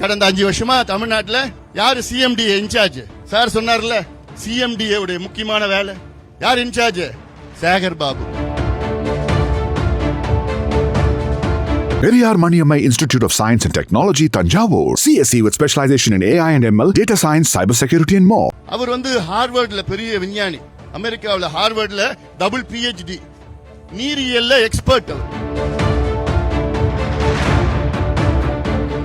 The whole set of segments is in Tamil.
கடந்த 5 வருஷமா தமிழ்நாட்டுல யாரு சிஎம்டிஏ இன்சார்ஜ்? சார் சொன்னார்ல, சிஎம்டிஏ உடைய முக்கியமான வேலை யார் in charge? Sekar Babu. Periyar Maniammai Institute of Science and Technology, Tanjavur. CSE with specialization in AI and ML, data science, cybersecurity and more. அவர் ஹார்வர்ட்ல பெரிய விஞ்ஞானி, அமெரிக்காவில் ஹார்வர்ட்ல டபுள் PhD, நீரியல்ல எக்ஸ்பர்ட். அவர்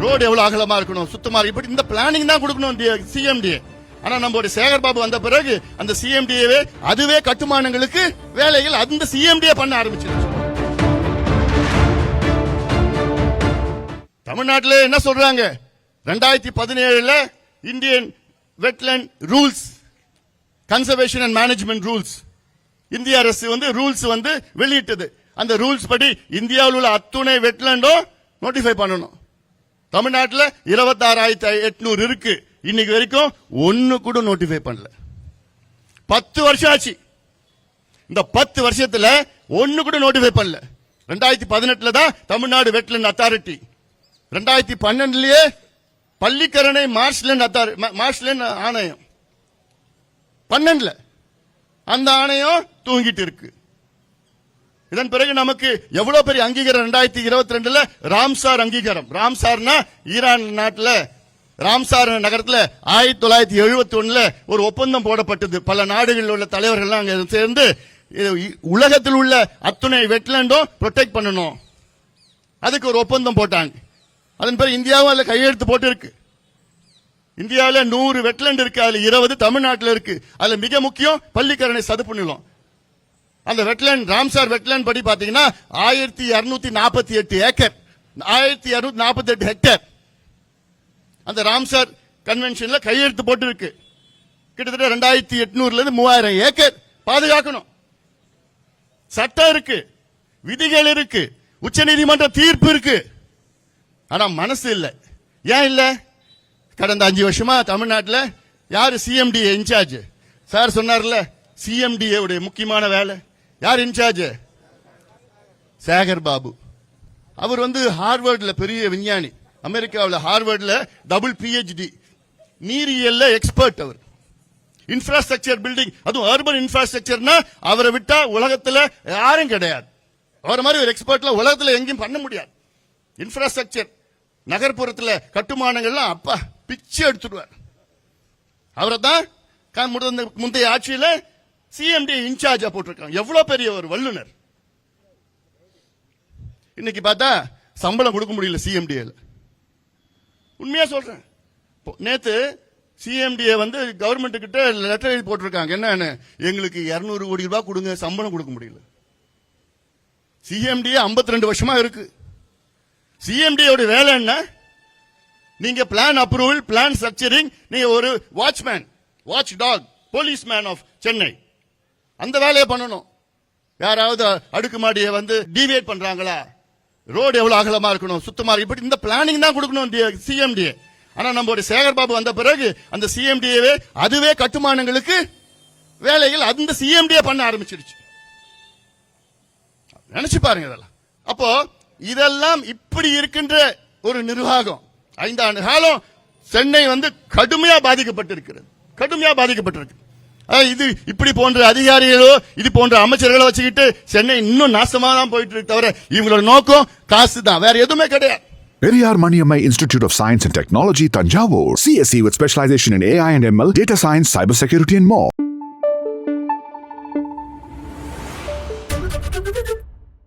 ரோடு எவ்வளவு அகலமா இருக்கணும், சுத்தமா இப்படி இந்த பிளானிங் தான் கொடுக்கணும் சிஎம்டிஏ. ஆனா நம்மளுடைய சேகர் பாபு வந்த பிறகு அந்த சிஎம்டிஏவே அதுவே கட்டுமானங்களுக்கு வேலைகள் அந்த சிஎம்டிஏ பண்ண ஆரம்பிச்சிருச்சு. தமிழ்நாட்டில் என்ன சொல்றாங்க? 2017 Indian wetland rules, conservation and management rules, இந்திய அரசு ரூல்ஸ் வெளியிட்டது. அந்த ரூல்ஸ் படி இந்தியாவில் உள்ள அத்துணை வெட்லேண்டும் நோட்டிஃபை பண்ணணும். தமிழ்நாட்டில் 26,800 இருக்கு. இன்னைக்கு வரைக்கும் ஒன்னு கூட நோட்டிஃபை பண்ணல. 10 வருஷம் ஆச்சு. இந்த 10 வருஷத்துல ஒன்னு கூட நோட்டிஃபை பண்ணல. 2018 தான் Tamil Nadu wetland authority, 2012 Pallikaranai marshland ஆணையம், 12 அந்த ஆணையம் தூங்கிட்டு இருக்கு. இதன் பிறகு நமக்கு எவ்வளவு பெரிய அங்கீகாரம் 2022 ராம்சார் அங்கீகாரம். ராம்சார்னா ஈரான் நாட்டில் ராம்சார் நகரத்தில் 1971 ஒரு ஒப்பந்தம் போடப்பட்டது. பல நாடுகளில் உள்ள தலைவர்கள் அங்க சேர்ந்து உலகத்தில் உள்ள அத்துணை வெட்லேண்டும் ப்ரொடெக்ட் பண்ணணும், அதுக்கு ஒரு ஒப்பந்தம் போட்டாங்க. அதன் பிறகு இந்தியாவும் அதுல கையெழுத்து போட்டு இருக்கு. இந்தியாவில் 100 வெட்லேண்ட் இருக்கு, அதுல 20 தமிழ்நாட்டில் இருக்கு. அதுல மிக முக்கியம் பள்ளிக்கரணை சதுப்பு நிலம். அந்த வெட்லேண்ட் ராம்சார் வெட்லேண்ட் படி பாத்தீங்கன்னா 1248 ஏக்கர், 1248 ஹெக்டேர் அந்த ராம்சார் கன்வென்ஷன்ல கையெழுத்து போட்டு இருக்கு. கிட்டத்தட்ட 2800 இருந்து 3000 ஏக்கர் பாதுகாக்கணும். சட்டம் இருக்கு, விதிகள் இருக்கு, உச்சநீதிமன்ற தீர்ப்பு இருக்கு. ஆனா மனசு இல்ல. ஏன் இல்ல? கடந்த 5 வருஷமா தமிழ்நாட்டில் யாரு சிஎம்டிஏ இன்சார்ஜ்? சார் சொன்னார்ல, சிஎம்டிஏ உடைய முக்கியமான வேலை யார் இன்சார்ஜ்? சேகர் பாபு. அவர் ஹார்வர்ட்ல பெரிய விஞ்ஞானி, அமெரிக்காவில் ஹார்வர்ட்ல டபுள் PhD, நீரியல்ல எக்ஸ்பர்ட். அவர் இன்ஃப்ராஸ்ட்ரக்சர் பில்டிங், அதுவும் அர்பன் இன்ஃப்ராஸ்ட்ரக்சர்னா அவரை விட்டா உலகத்துல யாரும் கிடையாது. அவர் மாதிரி ஒரு எக்ஸ்பர்ட்ல உலகத்துல எங்கேயும் பண்ண முடியாது. இன்ஃப்ராஸ்ட்ரக்சர் நகர்ப்புறத்துல கட்டுமானங்கள்லாம் அப்பா பிச்சு எடுத்துடுவார். அவரை தான் முந்தைய ஆட்சியில சிஎம்டி இன்சார்ஜா போட்டிருக்காங்க. எவ்வளவு பெரிய ஒரு வல்லுநர். இன்னைக்கு பார்த்தா சம்பளம் கொடுக்க முடியல சிஎம்டிஏல. உண்மையா சொல்றேன். நேத்து சிஎம்டிஏ கவர்மெண்ட் கிட்ட லெட்டர் எழுதி போட்டிருக்காங்க. என்னன்னு, எங்களுக்கு 200 கோடி ரூபாய் கொடுங்க, சம்பளம் கொடுக்க முடியல. சிஎம்டிஏ 52 வருஷமா இருக்கு. சிஎம்டியோட வேலை என்ன? நீங்க பிளான் அப்ரூவல், பிளான் ஸ்ட்ரக்சரிங், நீங்க ஒரு watchman, watch dog, policeman of Chennai, அந்த வேலையை பண்ணணும். யாராவது அடுக்குமாடியை டீவியேட் பண்றாங்களா, ரோடு எவ்வளவு அகலமா இருக்கணும், சுத்தமா இப்படி இந்த பிளானிங் தான் கொடுக்கணும் சிஎம்டிஏ. ஆனா நம்மளுடைய சேகர் பாபு வந்த பிறகு அந்த சிஎம்டிஏவே அதுவே கட்டுமானங்களுக்கு வேலைகள் அந்த சிஎம்டிஏ பண்ண ஆரம்பிச்சிருச்சு. நினைச்சு பாருங்க இதெல்லாம். அப்போ இதெல்லாம் இப்படி இருக்கின்ற ஒரு நிர்வாகம் 5 ஆண்டு காலம் சென்னை கடுமையா பாதிக்கப்பட்டிருக்கிறது, கடுமையா பாதிக்கப்பட்டிருக்கு. இது இப்படி போன்ற அதிகாரிகளோ இது போன்ற அமைச்சர்களோ வச்சுக்கிட்டு சென்னை இன்னும் நாசமா தான் போயிட்டு இருக்கு. தவிர இவங்களோட நோக்கம் காசு தான், வேற எதுவுமே கிடையாது. Periyar Maniammai Institute of Science and Technology, Tanjavur. CSE with specialization in AI and ML, data science, cybersecurity and more.